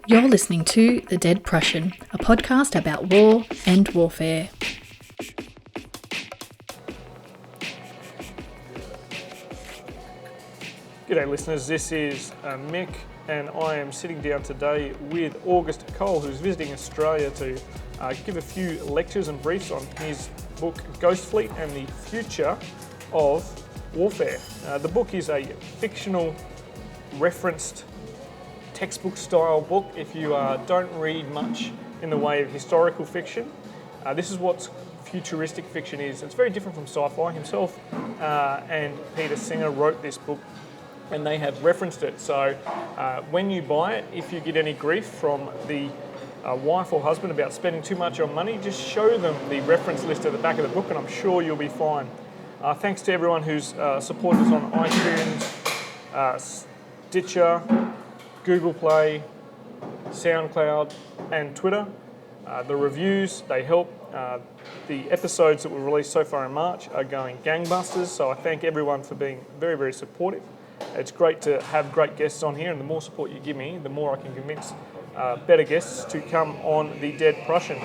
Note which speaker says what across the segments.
Speaker 1: You're listening to The Dead Prussian, a podcast about war and warfare.
Speaker 2: G'day listeners, this is Mick and I am sitting down today with August Cole, who's visiting Australia to give a few lectures and briefs on his book Ghost Fleet and the Future of Warfare. The book is a fictional referenced textbook style book. If you don't read much in the way of historical fiction, this is what futuristic fiction is. It's very different from sci-fi. Himself and Peter Singer wrote this book and they have referenced it. So when you buy it, if you get any grief from the wife or husband about spending too much on money, just show them the reference list at the back of the book and I'm sure you'll be fine. Thanks to everyone who's supported us on iTunes, Stitcher, Google Play, SoundCloud and Twitter. The reviews, they help. The episodes that were released so far in March are going gangbusters, so I thank everyone for being very, very supportive. It's great to have great guests on here, and the more support you give me, the more I can convince better guests to come on The Dead Prussian.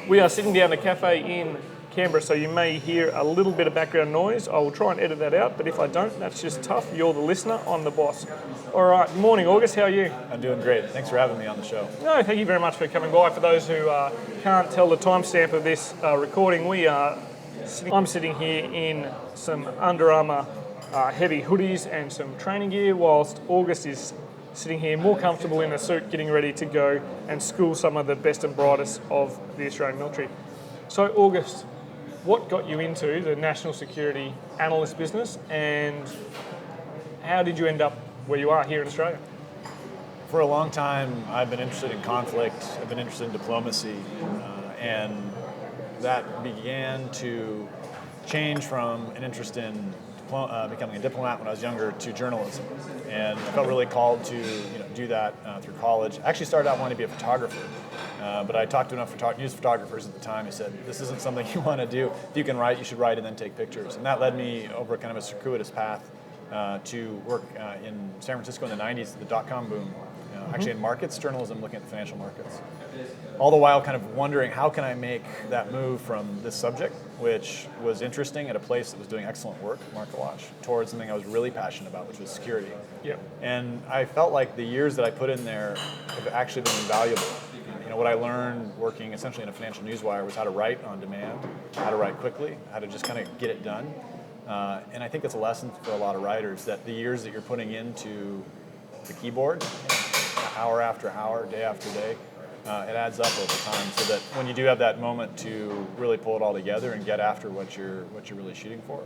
Speaker 2: We are sitting down at a cafe in Canberra, so you may hear a little bit of background noise. I will try and edit that out, but if I don't, that's just tough. You're the listener, I'm the boss. All right, morning August, how are you?
Speaker 3: I'm doing great. Thanks for having me on the show.
Speaker 2: No, thank you very much for coming by. For those who can't tell the timestamp of this recording, I'm sitting here in some Under Armour heavy hoodies and some training gear, whilst August is sitting here more comfortable in a suit, getting ready to go and school some of the best and brightest of the Australian military. So August, what got you into the national security analyst business and how did you end up where you are here in Australia?
Speaker 3: For a long time, I've been interested in conflict, I've been interested in diplomacy, and that began to change from an interest in becoming a diplomat when I was younger to journalism. And I felt really called to do that through college. I actually started out wanting to be a photographer, but I talked to enough news photographers at the time who said, this isn't something you want to do. If you can write, you should write and then take pictures. And that led me over kind of a circuitous path to work in San Francisco in the 90s, the dot-com boom, actually in markets, journalism, looking at the financial markets. All the while kind of wondering, how can I make that move from this subject, which was interesting at a place that was doing excellent work, MarketWatch, towards something I was really passionate about, which was security.
Speaker 2: Yep.
Speaker 3: And I felt like the years that I put in there have actually been invaluable. What I learned working essentially in a financial newswire was how to write on demand, how to write quickly, how to just kind of get it done. And I think it's a lesson for a lot of writers that the years that you're putting into the keyboard, hour after hour, day after day, it adds up over time, so that when you do have that moment to really pull it all together and get after what you're really shooting for,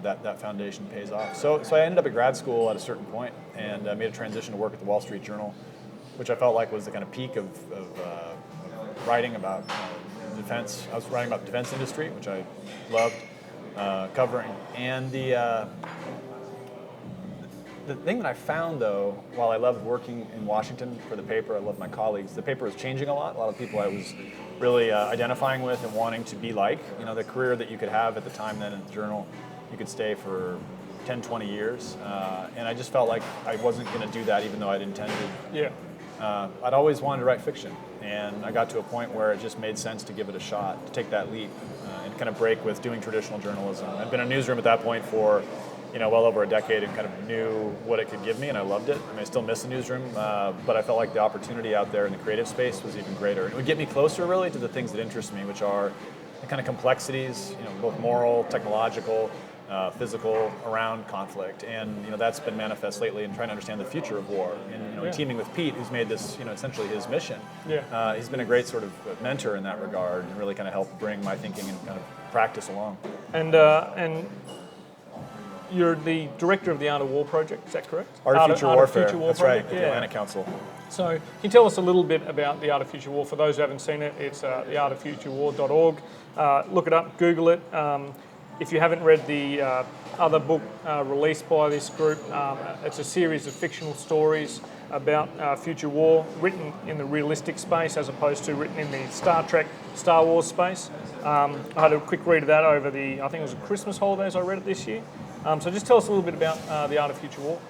Speaker 3: that foundation pays off. So I ended up at grad school at a certain point and made a transition to work at the Wall Street Journal, which I felt like was the kind of peak of writing about defense. I was writing about the defense industry, which I loved covering. And the thing that I found, though, while I loved working in Washington for the paper, I loved my colleagues, the paper was changing a lot. A lot of people I was really identifying with and wanting to be like. The career that you could have at the time then at the Journal, you could stay for 10, 20 years. And I just felt like I wasn't going to do that even though I'd intended.
Speaker 2: Yeah.
Speaker 3: I'd always wanted to write fiction. And I got to a point where it just made sense to give it a shot, to take that leap and kind of break with doing traditional journalism. I'd been in a newsroom at that point for well over a decade and kind of knew what it could give me, and I loved it. I still miss the newsroom, but I felt like the opportunity out there in the creative space was even greater. It would get me closer, really, to the things that interest me, which are the kind of complexities, both moral, technological, physical, around conflict. And that's been manifest lately in trying to understand the future of war. And teaming with Pete, who's made this essentially his mission. Yeah. He's been a great sort of mentor in that regard and really kind of helped bring my thinking and kind of practice along.
Speaker 2: And you're the director of the Art of War project, is that correct?
Speaker 3: Art of Future Warfare.
Speaker 2: That's
Speaker 3: right, the Atlantic Council.
Speaker 2: So can you tell us a little bit about the Art of Future War? For those who haven't seen it, it's theartoffuturewar.org. Look it up, Google it. If you haven't read the other book released by this group, it's a series of fictional stories about future war, written in the realistic space as opposed to written in the Star Wars space. I had a quick read of that over I think it was the Christmas holidays I read it this year. So just tell us a little bit about the Art of Future War.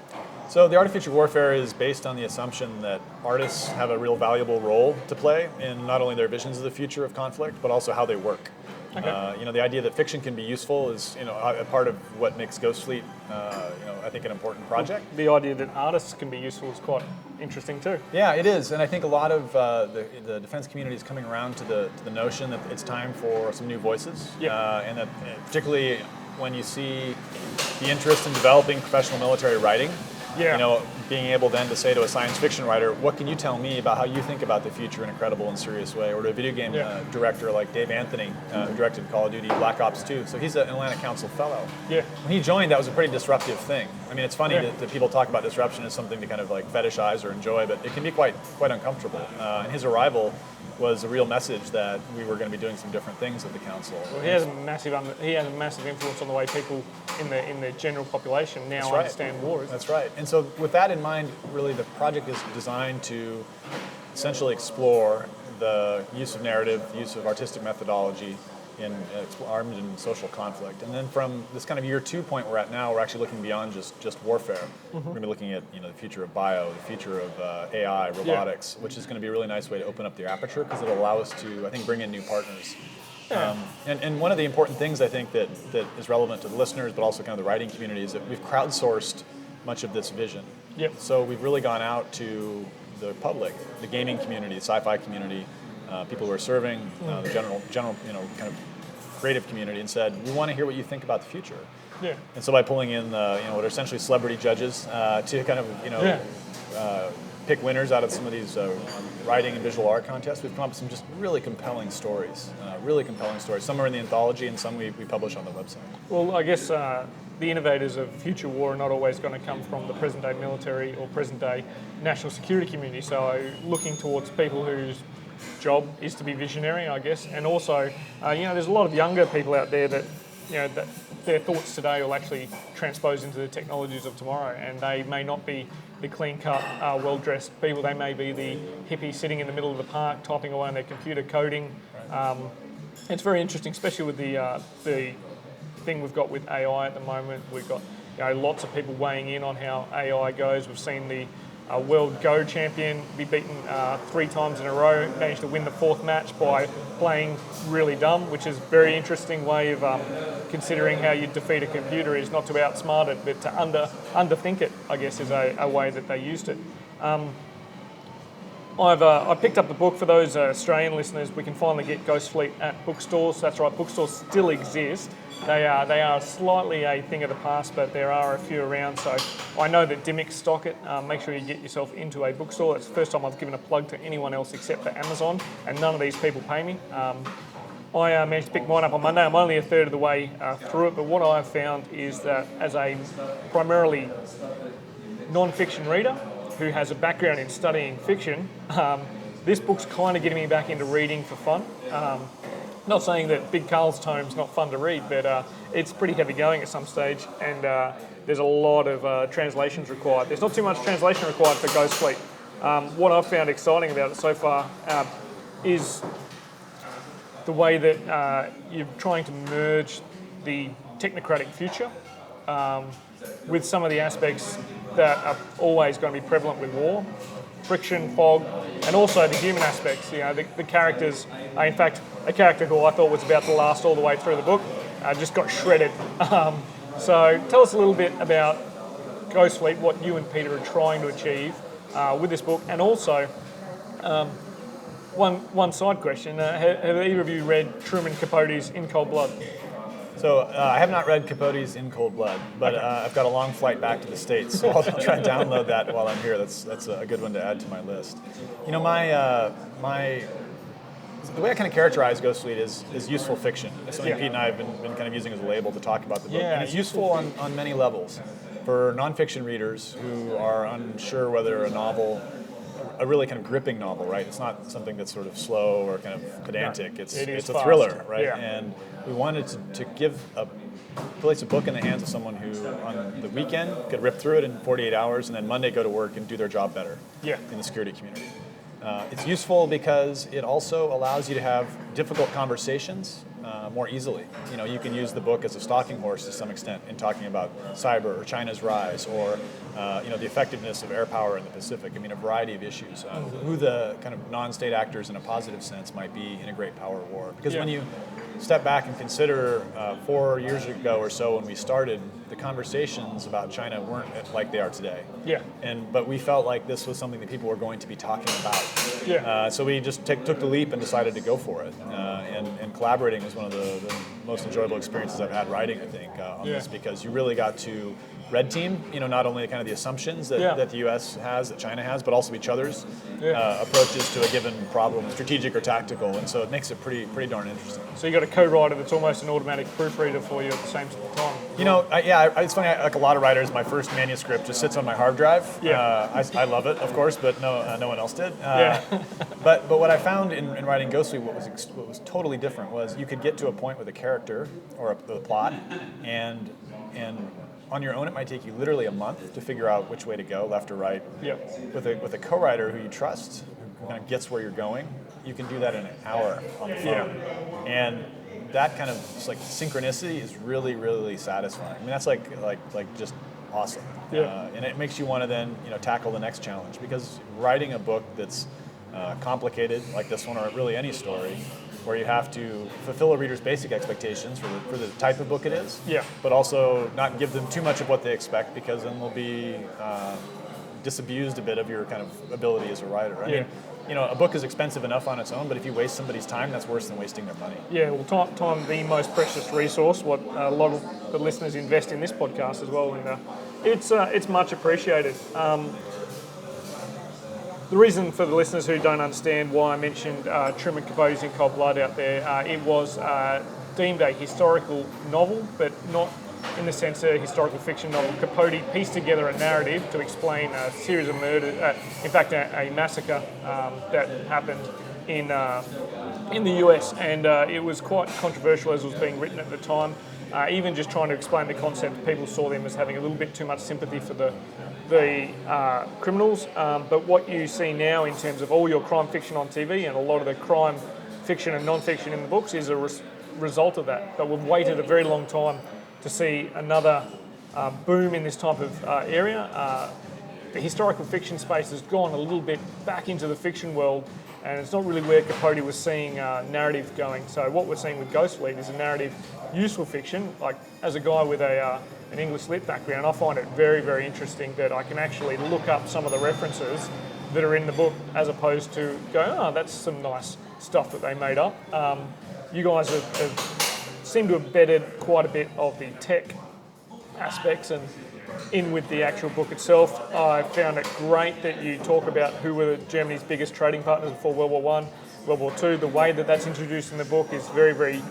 Speaker 3: So the Art of Future Warfare is based on the assumption that artists have a real valuable role to play in not only their visions of the future of conflict, but also how they work.
Speaker 2: Okay.
Speaker 3: The idea that fiction can be useful is, a part of what makes Ghost Fleet, I think an important project.
Speaker 2: The idea that artists can be useful is quite interesting too.
Speaker 3: Yeah, it is, and I think a lot of the defense community is coming around to the notion that it's time for some new voices, and that particularly when you see the interest in developing professional military writing. Being able then to say to a science fiction writer, what can you tell me about how you think about the future in a credible and serious way? Or to a video game director like Dave Anthony, who directed Call of Duty Black Ops 2. So he's an Atlantic Council fellow.
Speaker 2: Yeah.
Speaker 3: When he joined, that was a pretty disruptive thing. I mean, it's funny that people talk about disruption as something to kind of like fetishize or enjoy, but it can be quite uncomfortable. And his arrival was a real message that we were going to be doing some different things at the council.
Speaker 2: Well, he has a massive influence on the way people in the general population now understand war.
Speaker 3: That's right. And so with that in mind, really the project is designed to essentially explore the use of narrative, the use of artistic methodology in armed and social conflict. And then from this kind of year 2 point we're at now, we're actually looking beyond just warfare. We're going to be looking at the future of bio, the future of AI, robotics, which is going to be a really nice way to open up the aperture because it'll allow us to, I think, bring in new partners. And one of the important things I think that is relevant to the listeners, but also kind of the writing community, is that we've crowdsourced much of this vision. So we've really gone out to the public, the gaming community, the sci-fi community, people who are serving, the general, kind of creative community, and said, we want to hear what you think about the future. And so by pulling in, what are essentially celebrity judges to kind of, pick winners out of some of these writing and visual art contests, we've come up with some just really compelling stories. Some are in the anthology, and some we publish on the website.
Speaker 2: Well, I guess the innovators of future war are not always going to come from the present-day military or present-day national security community. So looking towards people whose job is to be visionary, I guess, and also, there's a lot of younger people out there that, that their thoughts today will actually transpose into the technologies of tomorrow, and they may not be the clean-cut, well-dressed people. They may be the hippie sitting in the middle of the park typing away on their computer coding. It's very interesting, especially with the thing we've got with AI at the moment. We've got lots of people weighing in on how AI goes. We've seen the world Go champion be beaten 3 times in a row, managed to win the 4th match by playing really dumb, which is a very interesting way of considering how you defeat a computer, is not to outsmart it, but to underthink it, I guess, is a way that they used it. I picked up the book. For those Australian listeners, we can finally get Ghost Fleet at bookstores. That's right, bookstores still exist. They are slightly a thing of the past, but there are a few around. So I know that Dimmick stock it. Make sure you get yourself into a bookstore. That's the first time I've given a plug to anyone else except for Amazon, and none of these people pay me. I managed to pick mine up on Monday. I'm only a third of the way through it, but what I've found is that as a primarily non-fiction reader who has a background in studying fiction, this book's kind of getting me back into reading for fun. Not saying that Big Carl's tome's not fun to read, but it's pretty heavy going at some stage, and there's a lot of translations required. There's not too much translation required for Ghost Fleet. What I've found exciting about it so far is the way that you're trying to merge the technocratic future with some of the aspects that are always going to be prevalent with war. Friction, fog, and also the human aspects. The characters. In fact, a character who I thought was about to last all the way through the book just got shredded. So tell us a little bit about Ghost Fleet, what you and Peter are trying to achieve with this book, and also one side question: have either of you read Truman Capote's In Cold Blood?
Speaker 3: So I have not read Capote's In Cold Blood, but I've got a long flight back to the States, so I'll try and download that while I'm here. That's a good one to add to my list. The way I kind of characterize Ghost Fleet is useful fiction. It's something Pete and I have been kind of using as a label to talk about the book. And it's useful on many levels. For nonfiction readers who are unsure whether a really kind of gripping novel, right? It's not something that's sort of slow or kind of pedantic. It's a thriller, right? Yeah. And we wanted to place a book in the hands of someone who, on the weekend, could rip through it in 48 hours, and then Monday go to work and do their job better in the security community. It's useful because it also allows you to have difficult conversations more easily. You can use the book as a stalking horse to some extent in talking about cyber or China's rise or the effectiveness of air power in the Pacific. I mean, a variety of issues. Who the kind of non-state actors in a positive sense might be in a great power war. Because when you step back and consider 4 years ago or so when we started, the conversations about China weren't like they are today.
Speaker 2: Yeah.
Speaker 3: But we felt like this was something that people were going to be talking about.
Speaker 2: Yeah.
Speaker 3: So we just took the leap and decided to go for it. And collaborating was one of the most enjoyable experiences I've had writing, I think, on this, because you really got to red team, not only kind of the assumptions that the U.S. has, that China has, but also each other's approaches to a given problem, strategic or tactical, and so it makes it pretty darn interesting.
Speaker 2: So you got a co-writer that's almost an automatic proofreader for you at the same time.
Speaker 3: It's funny. Like a lot of writers, my first manuscript just sits on my hard drive. I love it, of course, but no one else did. But what I found in writing Ghostly, what was totally different was you could get to a point with a character or the plot, and on your own, it might take you literally a month to figure out which way to go, left or right.
Speaker 2: Yep.
Speaker 3: With a co-writer who you trust, who kind of gets where you're going, you can do that in an hour on the phone. And that kind of synchronicity is really, really satisfying. I mean, that's like just awesome. And it makes you want to then tackle the next challenge, because writing a book that's complicated like this one, or really any story, where you have to fulfill a reader's basic expectations for the type of book it is, but also not give them too much of what they expect, because then they'll be disabused a bit of your kind of ability as a writer. I mean, a book is expensive enough on its own, but if you waste somebody's time, that's worse than wasting their money. Yeah,
Speaker 2: well, time the most precious resource, what a lot of the listeners invest in this podcast as well, and it's much appreciated. The reason for the listeners who don't understand why I mentioned Truman Capote's In Cold Blood out there, it was deemed a historical novel, but not in the sense of a historical fiction novel. Capote pieced together a narrative to explain a series of murders, in fact a massacre that happened in the US, and it was quite controversial as it was being written at the time. Even just trying to explain the concept, people saw them as having a little bit too much sympathy for the criminals, but what you see now in terms of all your crime fiction on TV and a lot of the crime fiction and non-fiction in the books is a result of that. But we've waited a very long time to see another boom in this type of area. The historical fiction space has gone a little bit back into the fiction world, and it's not really where Capote was seeing narrative going. So what we're seeing with Ghost Fleet is a narrative useful fiction. Like, as a guy with an English lit background, I find it very, very interesting that I can actually look up some of the references that are in the book, as opposed to go, that's some nice stuff that they made up. You guys have seemed to have bettered quite a bit of the tech aspects and in with the actual book itself. I found it great that you talk about who were Germany's biggest trading partners before World War I, World War II. The way that that's introduced in the book is very, very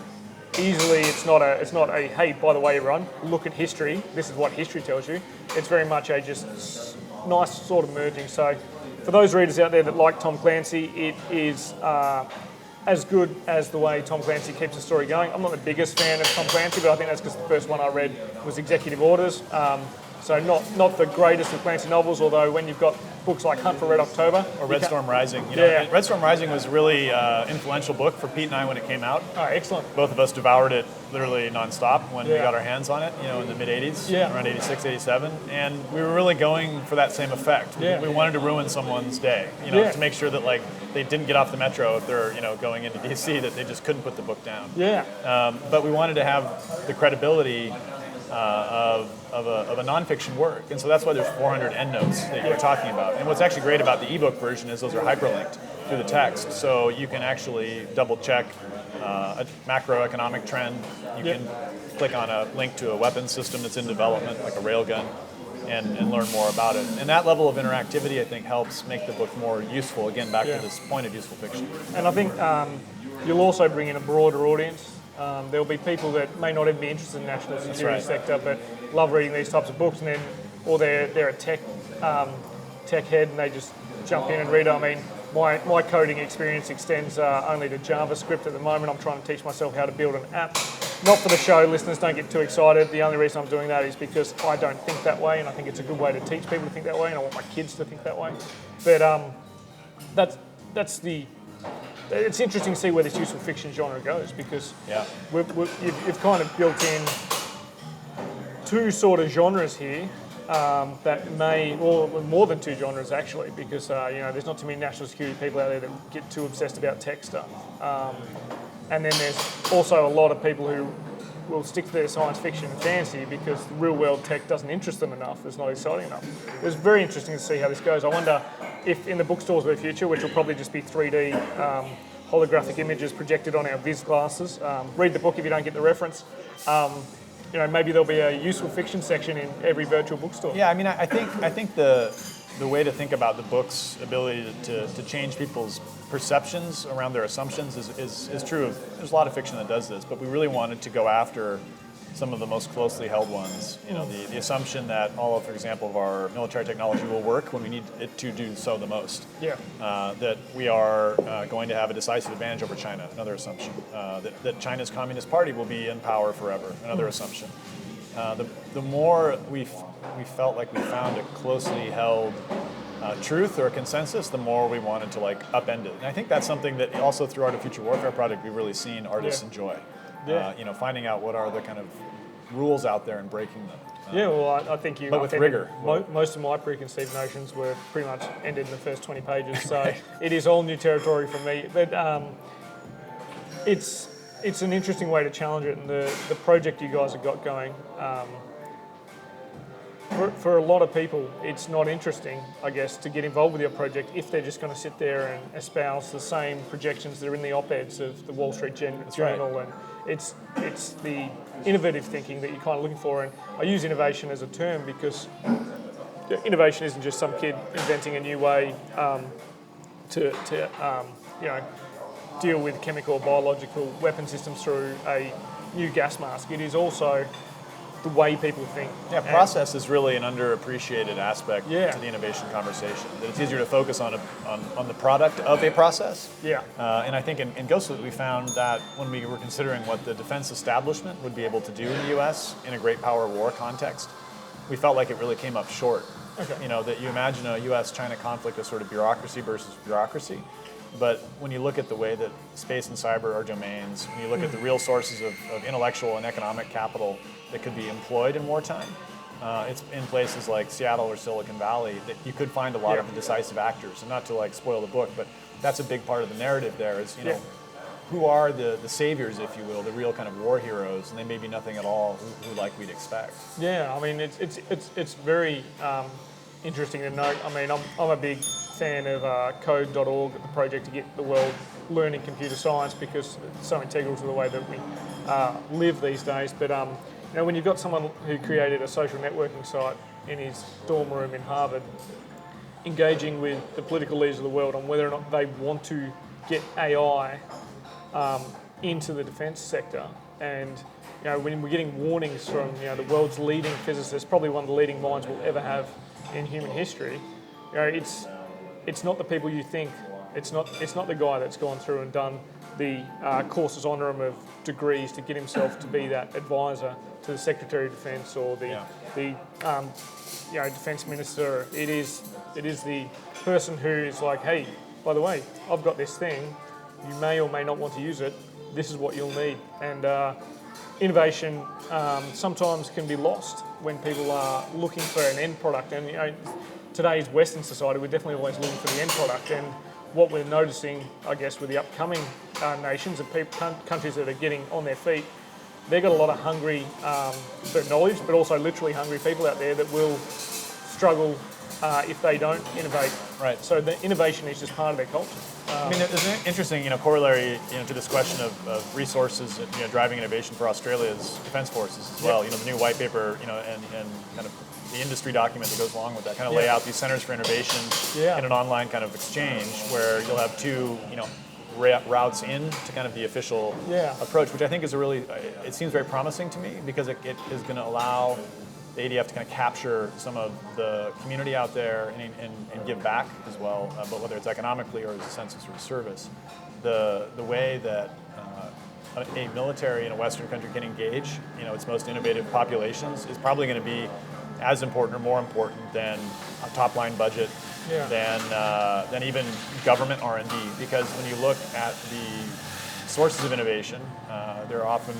Speaker 2: easily. It's not a hey, by the way, everyone, look at history. This is what history tells you. It's very much a just nice sort of merging. So, for those readers out there that like Tom Clancy, it is as good as the way Tom Clancy keeps the story going. I'm not the biggest fan of Tom Clancy, but I think that's because the first one I read was Executive Orders. So not the greatest of Clancy novels, although when you've got books like Hunt for Red October.
Speaker 3: Or Red Storm Rising. Red Storm Rising was a really influential book for Pete and I when it came out.
Speaker 2: Oh, excellent.
Speaker 3: Both of us devoured it literally nonstop when we got our hands on it, in the mid-'80s, around 86, 87. And we were really going for that same effect. We wanted to ruin someone's day, to make sure that they didn't get off the metro if they're going into DC, that they just couldn't put the book down. But we wanted to have the credibility of a nonfiction work, and so that's why there's 400 endnotes that you were talking about. And what's actually great about the ebook version is those are hyperlinked through the text, so you can actually double check a macroeconomic trend. You can click on a link to a weapons system that's in development, like a railgun, and learn more about it. And that level of interactivity, I think, helps make the book more useful. Again, back to this point of useful fiction.
Speaker 2: And I think you'll also bring in a broader audience. There'll be people that may not even be interested in the national security sector, but love reading these types of books, and then, or they're a tech head and they just jump in and read it. I mean, my coding experience extends only to JavaScript at the moment. I'm trying to teach myself how to build an app. Not for the show, listeners, don't get too excited. The only reason I'm doing that is because I don't think that way, and I think it's a good way to teach people to think that way, and I want my kids to think that way. But that's it's interesting to see where this useful fiction genre goes, because
Speaker 3: Yeah.
Speaker 2: you've kind of built in two sort of genres here that may, or more than two genres actually, because there's not too many national security people out there that get too obsessed about tech stuff. And then there's also a lot of people who will stick to their science fiction and fantasy because the real world tech doesn't interest them enough, it's not exciting enough. It was very interesting to see how this goes. I wonder if in the bookstores of the future, which will probably just be 3D holographic images projected on our Viz glasses, read the book if you don't get the reference, maybe there'll be a useful fiction section in every virtual bookstore.
Speaker 3: Yeah, I mean, I think the way to think about the book's ability to change people's perceptions around their assumptions is true. There's a lot of fiction that does this, but we really wanted to go after some of the most closely held ones. The assumption that all of, for example, of our military technology will work when we need it to do so the most.
Speaker 2: Yeah.
Speaker 3: That we are going to have a decisive advantage over China, another assumption. That China's Communist Party will be in power forever, another assumption. The more we felt like we found a closely held truth or a consensus, the more we wanted to upend it. And I think that's something that also through Art of Future Warfare project we've really seen artists enjoy. Finding out what are the kind of rules out there and breaking them.
Speaker 2: I think you.
Speaker 3: But with rigor.
Speaker 2: Most of my preconceived notions were pretty much ended in the first 20 pages, so it is all new territory for me. But it's an interesting way to challenge it, and the project you guys have got going. For a lot of people, it's not interesting, I guess, to get involved with your project if they're just going to sit there and espouse the same projections that are in the op-eds of the Wall Street Journal.
Speaker 3: Right.
Speaker 2: And it's the innovative thinking that you're kind of looking for. And I use innovation as a term because innovation isn't just some kid inventing a new way to deal with chemical or biological weapon systems through a new gas mask. It is also the way people think.
Speaker 3: Yeah, process is really an underappreciated aspect
Speaker 2: Yeah.
Speaker 3: to the innovation conversation. That it's easier to focus on the product of a process.
Speaker 2: Yeah.
Speaker 3: And I think in Ghostfleet we found that when we were considering what the defense establishment would be able to do in the U.S. in a great power war context, we felt like it really came up short.
Speaker 2: Okay.
Speaker 3: That you imagine a U.S.-China conflict as sort of bureaucracy versus bureaucracy. But when you look at the way that space and cyber are domains, when you look at the real sources of intellectual and economic capital that could be employed in wartime, it's in places like Seattle or Silicon Valley that you could find a lot of the decisive actors. And not to spoil the book, but that's a big part of the narrative there is, who are the saviors, if you will, the real kind of war heroes, and they may be nothing at all who we'd expect.
Speaker 2: Yeah, I mean, it's very interesting to note. I mean, I'm a big fan of code.org, the project to get the world learning computer science because it's so integral to the way that we live these days. But when you've got someone who created a social networking site in his dorm room in Harvard, engaging with the political leaders of the world on whether or not they want to get AI into the defence sector, and when we're getting warnings from the world's leading physicists, probably one of the leading minds we'll ever have in human history, it's not the people you think. It's not the guy that's gone through and done the cursus honorum of degrees to get himself to be that advisor to the Secretary of Defence or the Defence Minister. It is the person who is like, hey, by the way, I've got this thing. You may or may not want to use it. This is what you'll need. And innovation sometimes can be lost when people are looking for an end product. And today's Western society, we're definitely always looking for the end product. And what we're noticing, I guess, with the upcoming nations and countries that are getting on their feet, they've got a lot of hungry for knowledge, but also literally hungry people out there that will struggle if they don't innovate.
Speaker 3: Right.
Speaker 2: So the innovation is just part of their culture.
Speaker 3: I mean, there's an interesting, corollary, to this question of resources, driving innovation for Australia's defence forces as well. The new white paper, and kind of the industry document that goes along with that, kind of lay out these centers for innovation in an online kind of exchange where you'll have two, routes in to kind of the official approach, which I think is it seems very promising to me because it is going to allow the ADF to kind of capture some of the community out there and give back as well, but whether it's economically or as a sense of sort of service. The way that a military in a Western country can engage, its most innovative populations is probably going to be as important or more important than a top-line budget than even government R&D. Because when you look at the sources of innovation, they're often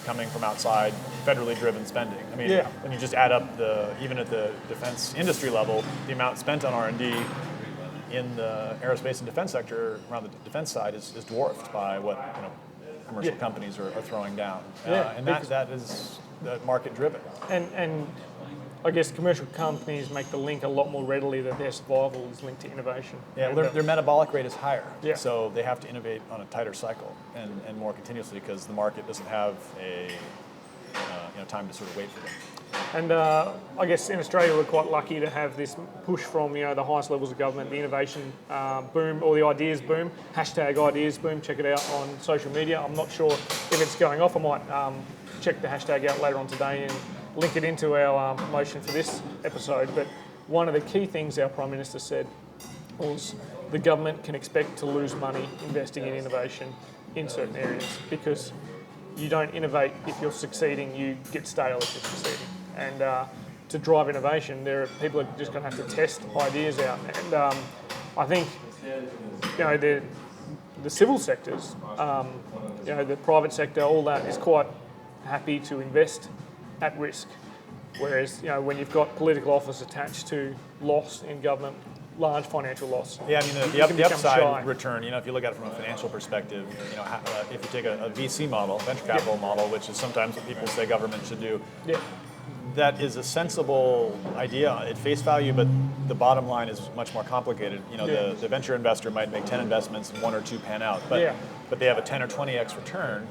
Speaker 3: coming from outside federally driven spending. I mean, when you just add up even at the defense industry level, the amount spent on R&D in the aerospace and defense sector around the defense side is dwarfed by what commercial companies are throwing down. And that is market driven.
Speaker 2: And I guess commercial companies make the link a lot more readily that their survival is linked to innovation.
Speaker 3: Yeah, well, their metabolic rate is higher,
Speaker 2: Yeah.
Speaker 3: so they have to innovate on a tighter cycle and more continuously because the market doesn't have a time to sort of wait for them.
Speaker 2: And I guess in Australia we're quite lucky to have this push from the highest levels of government, the innovation boom or the ideas boom, #ideas boom. Check it out on social media. I'm not sure if it's going off. I might check the hashtag out later on today and link it into our promotion for this episode. But one of the key things our Prime Minister said was the government can expect to lose money investing in innovation in certain areas because you don't innovate if you're succeeding, you get stale if you're succeeding. And to drive innovation, people are just going to have to test ideas out. And I think the civil sectors, the private sector, all that is quite happy to invest at risk. Whereas when you've got political office attached to loss in government, large financial loss.
Speaker 3: Yeah, I mean the upside return. If you look at it from a financial perspective, if you take a VC model, venture capital model, which is sometimes what people say government should do.
Speaker 2: Yeah.
Speaker 3: That is a sensible idea at face value, but the bottom line is much more complicated. The venture investor might make 10 investments and 1 or 2 pan out, but they have a 10 or 20x return.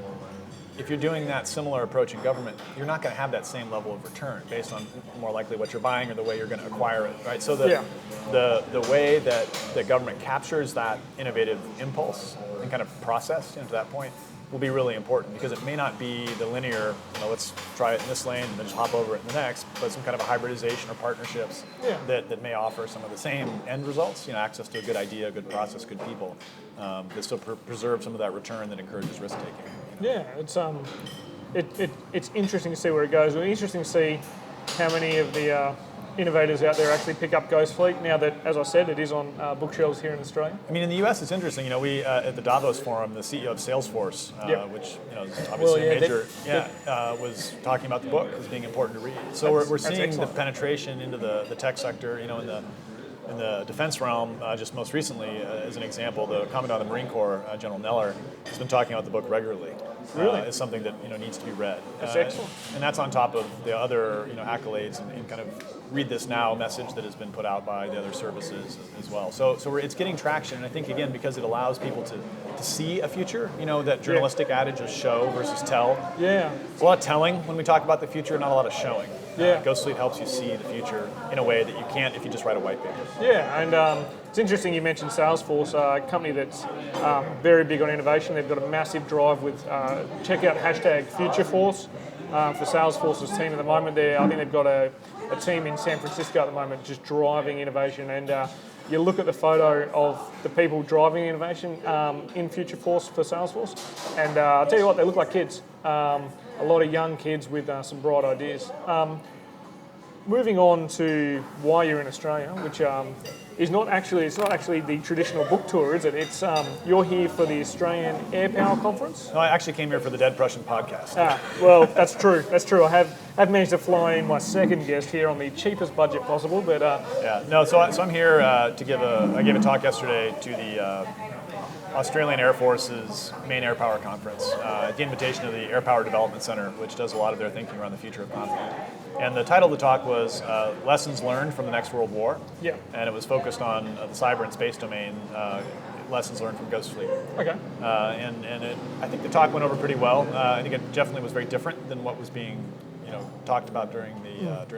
Speaker 3: If you're doing that similar approach in government, you're not going to have that same level of return based on more likely what you're buying or the way you're going to acquire it, right? So the way that government captures that innovative impulse and kind of process to that point will be really important because it may not be the linear, let's try it in this lane and then just hop over it in the next, but some kind of a hybridization or partnerships that may offer some of the same end results, access to a good idea, a good process, good people, that still preserve some of that return that encourages risk-taking.
Speaker 2: Yeah, it's interesting to see where it goes. It's interesting to see how many of the innovators out there actually pick up Ghost Fleet now that, as I said, it is on bookshelves here in Australia.
Speaker 3: I mean, in the US, it's interesting. We at the Davos Forum, the CEO of Salesforce, which is obviously a major, was talking about the book as being important to read. So we're seeing the penetration into the tech sector, in the defense realm, just most recently, as an example, the Commandant of the Marine Corps, General Neller, has been talking about the book regularly.
Speaker 2: Really?
Speaker 3: It's something that needs to be read.
Speaker 2: That's excellent.
Speaker 3: And that's on top of the other accolades and kind of read this now message that has been put out by the other services as well. So it's getting traction, and I think again because it allows people to see a future. That journalistic adage of show versus tell.
Speaker 2: Yeah.
Speaker 3: It's a lot of telling when we talk about the future, not a lot of showing.
Speaker 2: Yeah.
Speaker 3: Ghost Fleet helps you see the future in a way that you can't if you just write a white paper.
Speaker 2: Yeah, and it's interesting you mentioned Salesforce, a company that's very big on innovation. They've got a massive drive with, check out #FutureForce for Salesforce's team at the moment. I think they've got a team in San Francisco at the moment just driving innovation. And you look at the photo of the people driving innovation in FutureForce for Salesforce, and I'll tell you what, they look like kids. A lot of young kids with some bright ideas. Moving on to why you're in Australia, which it's not actually the traditional book tour, is it? It's you're here for the Australian Air Power Conference.
Speaker 3: No, I actually came here for the Dead Prussian podcast.
Speaker 2: Well, that's true. That's true. I have managed to fly in my second guest here on the cheapest budget possible, but
Speaker 3: So I'm here to I gave a talk yesterday to the Australian Air Force's main air power conference at the invitation of the Air Power Development Center, which does a lot of their thinking around the future of conflict. And the title of the talk was Lessons Learned from the Next World War.
Speaker 2: Yeah.
Speaker 3: And it was focused on the cyber and space domain, lessons learned from Ghost Fleet.
Speaker 2: Okay.
Speaker 3: I think the talk went over pretty well. I think it definitely was very different than what was being talked about during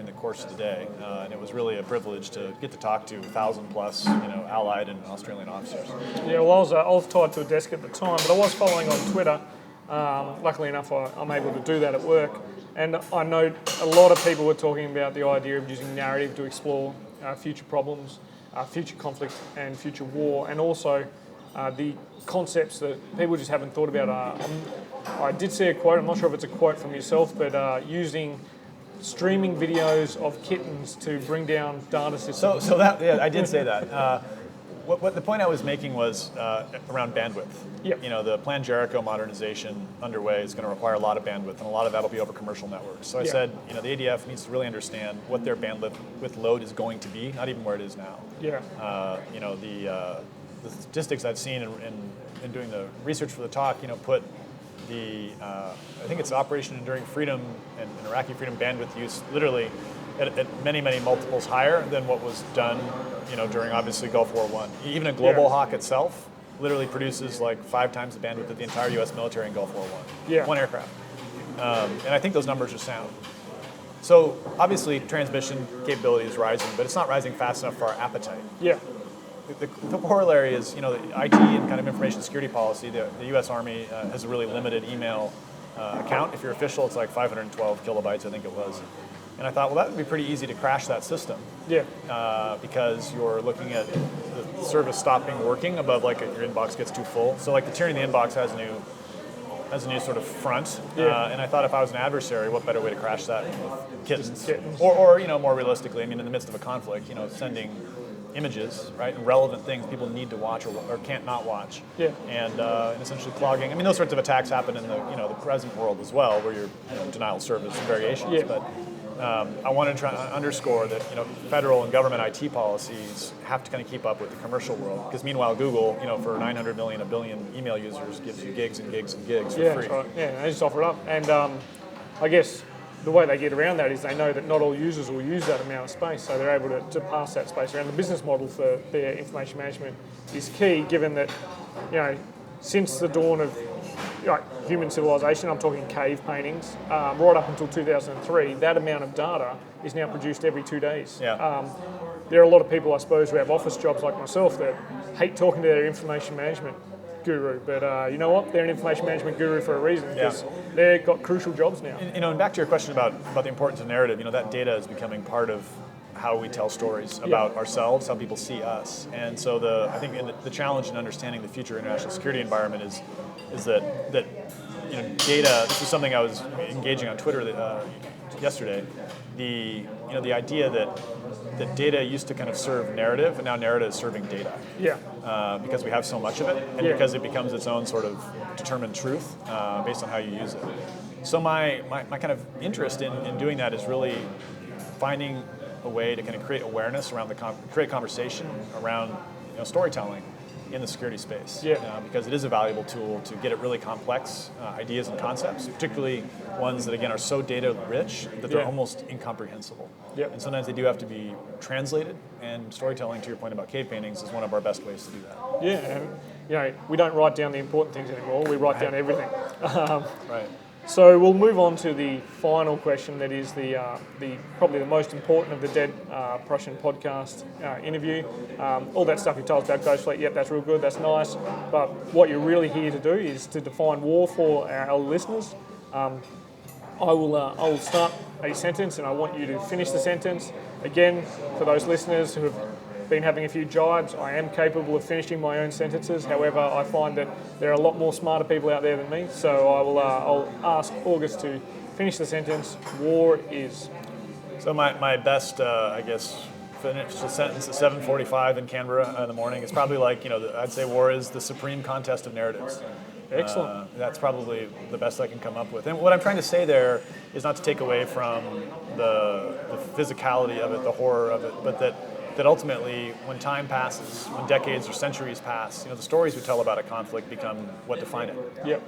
Speaker 3: the course of the day, and it was really a privilege to get to talk to 1,000 plus Allied and Australian officers.
Speaker 2: Yeah, well, I was tied to a desk at the time, but I was following on Twitter. Luckily enough, I'm able to do that at work, and I know a lot of people were talking about the idea of using narrative to explore future problems, future conflict, and future war, and also the concepts that people just haven't thought about. I did see a quote, I'm not sure if it's a quote from yourself, but using streaming videos of kittens to bring down data systems.
Speaker 3: So that, yeah, I did say that. What the point I was making was around bandwidth.
Speaker 2: Yep.
Speaker 3: The planned Jericho modernization underway is going to require a lot of bandwidth, and a lot of that will be over commercial networks. So I said, the ADF needs to really understand what their bandwidth with load is going to be, not even where it is now.
Speaker 2: Yeah.
Speaker 3: The statistics I've seen in doing the research for the talk, put the I think it's Operation Enduring Freedom and Iraqi Freedom bandwidth use literally at many, many multiples higher than what was done, during obviously Gulf War I. Even a Global Hawk itself literally produces like 5 times the bandwidth of the entire U.S. military in Gulf War I.
Speaker 2: Yeah.
Speaker 3: One aircraft. And I think those numbers are sound. So obviously transmission capability is rising, but it's not rising fast enough for our appetite.
Speaker 2: Yeah.
Speaker 3: The corollary is, the IT and kind of information security policy. The U.S. Army has a really limited email account. If you're official, it's like 512 kilobytes, I think it was. And I thought, well, that would be pretty easy to crash that system.
Speaker 2: Yeah.
Speaker 3: Because you're looking at the service stopping working above, like, your inbox gets too full. So, like, the tyranny of the inbox has a new sort of front.
Speaker 2: Yeah.
Speaker 3: And I thought if I was an adversary, what better way to crash that with kittens? Or more realistically, in the midst of a conflict, sending images, right, and relevant things people need to watch or can't not watch.
Speaker 2: Yeah.
Speaker 3: And essentially clogging. Those sorts of attacks happen in the the present world as well, where you're denial of service and variations.
Speaker 2: Yeah.
Speaker 3: But I want to try to underscore that federal and government IT policies have to kind of keep up with the commercial world, because meanwhile Google, for 900 million, 1 billion email users, gives you gigs and gigs and gigs for free.
Speaker 2: That's right. Yeah, they just offer it up. And I guess the way they get around that is they know that not all users will use that amount of space, so they're able to pass that space around. The business model for their information management is key, given that, since the dawn of human civilization, I'm talking cave paintings, right up until 2003, that amount of data is now produced every 2 days.
Speaker 3: Yeah.
Speaker 2: There are a lot of people, I suppose, who have office jobs like myself that hate talking to their information management guru, but you know what? They're an information management guru for a reason, because they've got crucial jobs now.
Speaker 3: And back to your question about the importance of narrative, that data is becoming part of how we tell stories about ourselves, how people see us. And so I think the challenge in understanding the future international security environment is that data. This is something I was engaging on Twitter yesterday. The idea that data used to kind of serve narrative, and now narrative is serving data.
Speaker 2: Yeah.
Speaker 3: Because we have so much of it, and because it becomes its own sort of determined truth based on how you use it. So my kind of interest in doing that is really finding a way to kind of create awareness around create conversation around storytelling in the security space. Because it is a valuable tool to get at really complex ideas and concepts, particularly ones that, again, are so data rich that they're almost incomprehensible. And sometimes they do have to be translated, and storytelling, to your point about cave paintings, is one of our best ways to do that.
Speaker 2: Yeah, and we don't write down the important things anymore, we write down everything.
Speaker 3: Right.
Speaker 2: So we'll move on to the final question, that is the probably the most important of the Dead Prussian podcast interview. All that stuff you told us about Ghost Fleet, yep, that's real good, that's nice. But what you're really here to do is to define war for our listeners. I will start a sentence, and I want you to finish the sentence. Again, for those listeners who have been having a few jibes, I am capable of finishing my own sentences. However, I find that there are a lot more smarter people out there than me, so I'll ask August to finish the sentence. War is.
Speaker 3: So my best, I guess, finish the sentence at 7:45 in Canberra in the morning is probably like, I'd say war is the supreme contest of narratives.
Speaker 2: Excellent.
Speaker 3: That's probably the best I can come up with. And what I'm trying to say there is not to take away from the physicality of it, the horror of it, but that ultimately, when time passes, when decades or centuries pass, the stories we tell about a conflict become what define it.
Speaker 2: Yep.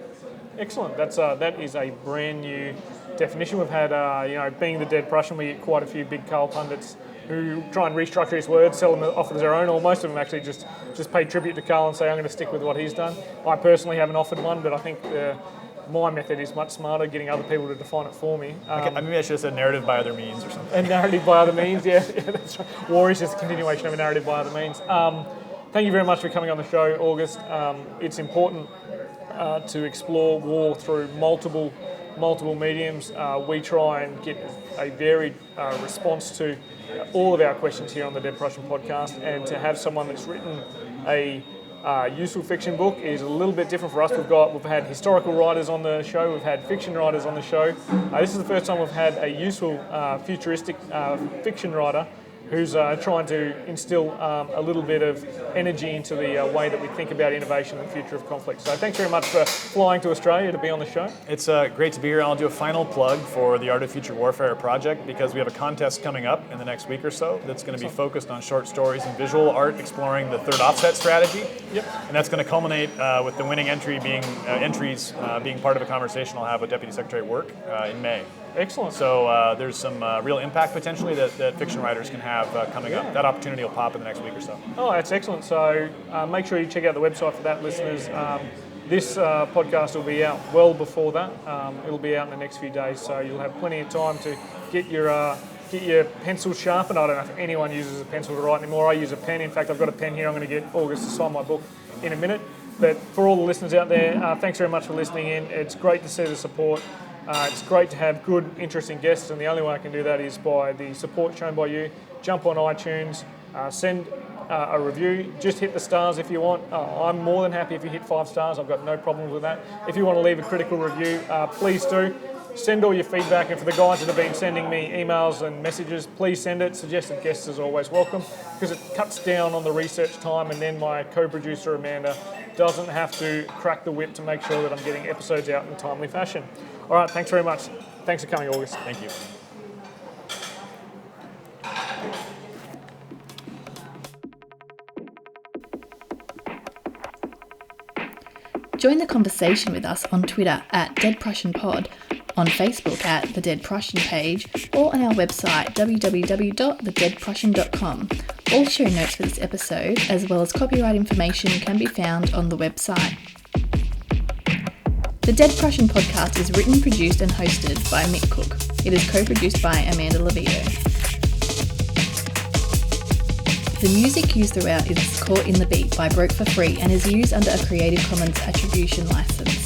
Speaker 2: Excellent. That is a brand new definition. We've had, being the Dead Prussian, we get quite a few big Carl pundits who try and restructure his words, sell them off as their own, or most of them actually just pay tribute to Carl and say, I'm going to stick with what he's done. I personally haven't offered one, but I think my method is much smarter, getting other people to define it for me.
Speaker 3: Maybe I should have said narrative by other means or something.
Speaker 2: A narrative by other means, yeah, that's right. War is just a continuation of a narrative by other means. Thank you very much for coming on the show, August. It's important to explore war through multiple mediums. We try and get a varied response to all of our questions here on the Dead Prussian podcast, and to have someone that's written a useful fiction book is a little bit different for us. We've had historical writers on the show, we've had fiction writers on the show. This is the first time we've had a useful futuristic fiction writer who's trying to instill a little bit of energy into the way that we think about innovation and the future of conflict. So thanks very much for flying to Australia to be on the show.
Speaker 3: It's great to be here. I'll do a final plug for the Art of Future Warfare project because we have a contest coming up in the next week or so that's going to be focused on short stories and visual art exploring the third offset strategy.
Speaker 2: Yep.
Speaker 3: And that's going to culminate with the winning entries being part of a conversation I'll have with Deputy Secretary at Work in May.
Speaker 2: Excellent.
Speaker 3: So there's some real impact potentially that fiction writers can have coming up. That opportunity will pop in the next week or so.
Speaker 2: Oh, that's excellent. So make sure you check out the website for that, listeners. This podcast will be out well before that. It'll be out in the next few days, so you'll have plenty of time to get your pencil sharpened. I don't know if anyone uses a pencil to write anymore. I use a pen. In fact, I've got a pen here. I'm going to get August to sign my book in a minute. But for all the listeners out there, thanks very much for listening in. It's great to see the support. It's great to have good, interesting guests, and the only way I can do that is by the support shown by you. Jump on iTunes, send a review. Just hit the stars if you want. I'm more than happy if you hit 5 stars. I've got no problems with that. If you want to leave a critical review, please do. Send all your feedback, and for the guys that have been sending me emails and messages, please send it. Suggested guests is always welcome because it cuts down on the research time, and then my co-producer Amanda doesn't have to crack the whip to make sure that I'm getting episodes out in a timely fashion. All right, thanks very much. Thanks for coming, August.
Speaker 3: Thank you.
Speaker 1: Join the conversation with us on Twitter at Dead Prussian Pod, on Facebook at The Dead Prussian page, or on our website www.thedeadprussian.com. All show notes for this episode, as well as copyright information, can be found on the website. The Dead Prussian podcast is written, produced and hosted by Mick Cook. It is co-produced by Amanda Levio. The music used throughout is Caught in the Beat by Broke for Free and is used under a Creative Commons Attribution license.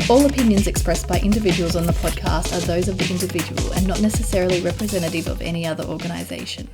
Speaker 1: All opinions expressed by individuals on the podcast are those of the individual and not necessarily representative of any other organisation.